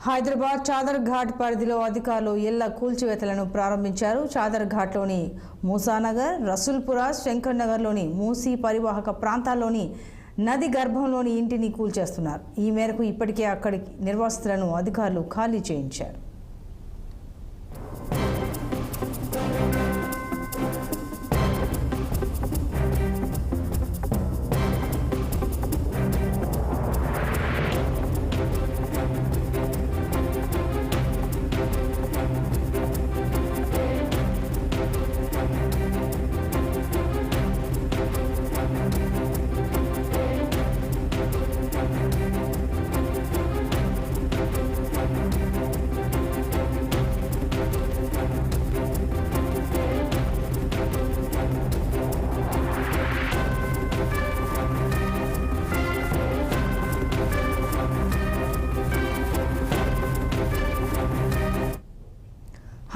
హైదరాబాద్ చాదర్ ఘాట్ పరిధిలో అధికారులు ఇళ్ల కూల్చివేతలను ప్రారంభించారు. చాదర్ ఘాట్లోని మూసానగర్, రసూల్పుర, శంకర్ నగర్లోని మూసీ పరివాహక ప్రాంతాల్లోని నది గర్భంలోని ఇంటిని కూల్చేస్తున్నారు. ఈ మేరకు ఇప్పటికే అక్కడి నిర్వాసితులను అధికారులు ఖాళీ చేయించారు.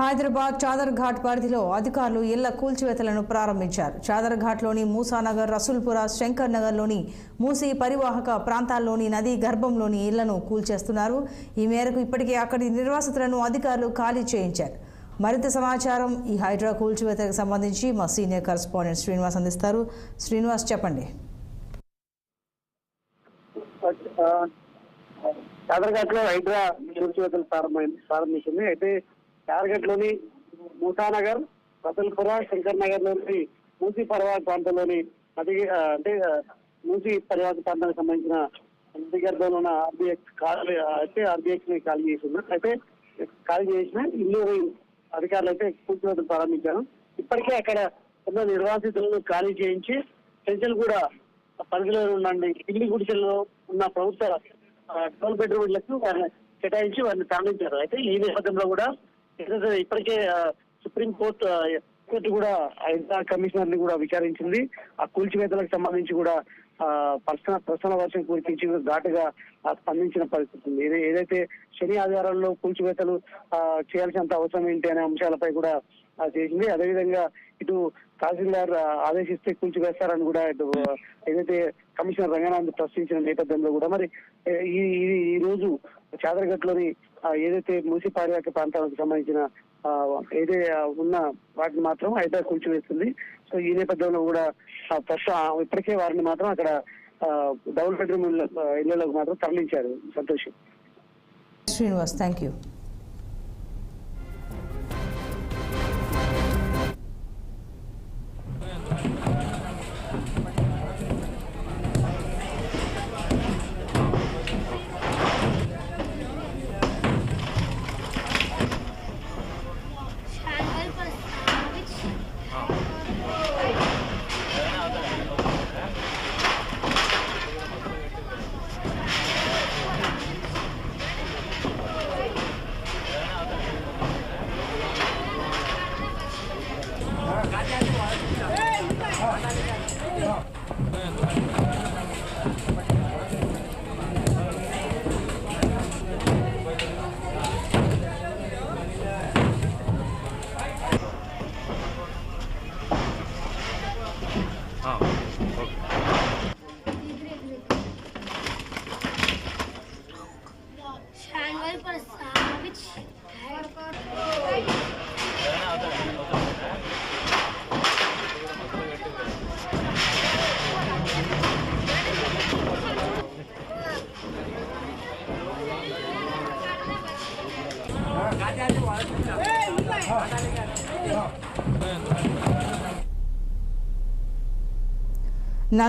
హైదరాబాద్ చాదర్ ఘాట్ పరిధిలో అధికారులు ఇళ్ల కూల్చివేతలను ప్రారంభించారు. చాదర్ ఘాట్లోని మూసానగర్, రసూల్పుర, శంకర్ నగర్లోని మూసీ పరివాహక ప్రాంతాల్లోని నదీ గర్భంలోని ఇళ్లను కూల్చేస్తున్నారు. ఈ మేరకు ఇప్పటికే అక్కడి నిర్వాసితులను అధికారులు ఖాళీ చేయించారు. మరింత సమాచారం ఈ హైడ్రా కూల్చివేతకు సంబంధించి మా సీనియర్ కరెస్పాండెంట్ శ్రీనివాస్ అందిస్తారు. శ్రీనివాస్, చెప్పండి. చాదర్ ఘాట్ లో హైడ్రా కూల్చివేతలు ప్రారంభించింది. అయితే చాదర్ఘట్లోని మూసానగర్, రసూల్పుర, శంకర్ నగర్ లోని మూసీ పరివాహక ప్రాంతంలోని నది అంటే మూసీ పరివాహక ప్రాంతానికి సంబంధించిన నది గర్భంలో ఉన్న ఆర్బీఎక్స్ ని ఖాళీ చేసింది. అయితే ఖాళీ చేసిన ఇల్లు అధికారులు అయితే కూల్చివేతలు ప్రారంభించారు. ఇప్పటికే అక్కడ ఉన్న నిర్వాసితులను ఖాళీ చేయించి పెన్షన్ కూడా పరిధిలో ఉండండి ఇల్లు గుడిసెల్లో ఉన్న ప్రభుత్వ 12 బెడ్రూమ్ ఇళ్లకు కేటాయించి వారిని తరలించారు. అయితే ఈ నేపథ్యంలో కూడా ఇప్పటికే సుప్రీం కోర్టు కూడా హైదరా కమిషనర్ ని కూడా విచారించింది. ఆ కూల్చివేతలకు సంబంధించి కూడా ప్రశ్న వర్షం కురిపించి ఘాటుగా స్పందించిన పరిస్థితి ఉంది. ఏదైతే శని ఆదివారాల్లో కూల్చివేతలు చేయాల్సినంత అవసరం ఏంటి అనే అంశాలపై కూడా చేసింది. అదేవిధంగా ఇటు తహసీల్దార్ ఆదేశిస్తే కూల్చివేస్తారని కూడా ఇటు ఏదైతే కమిషనర్ రంగనాథ్ ప్రశ్నించిన నేపథ్యంలో కూడా మరి ఈ రోజు చాదర్ఘట్లోని ఏదైతే మూసీ పరివాహక ప్రాంతాలకు సంబంధించిన ఏదైతే ఉన్న వాటిని మాత్రం హైదరాబాద్ కూల్చివేస్తుంది. సో ఈ నేపథ్యంలో కూడా ఇప్పటికే వారిని మాత్రం అక్కడ డబుల్ బెడ్రూమ్ ఇళ్లకు మాత్రం తరలించారు. సంతోషం. Srinivas, thank you.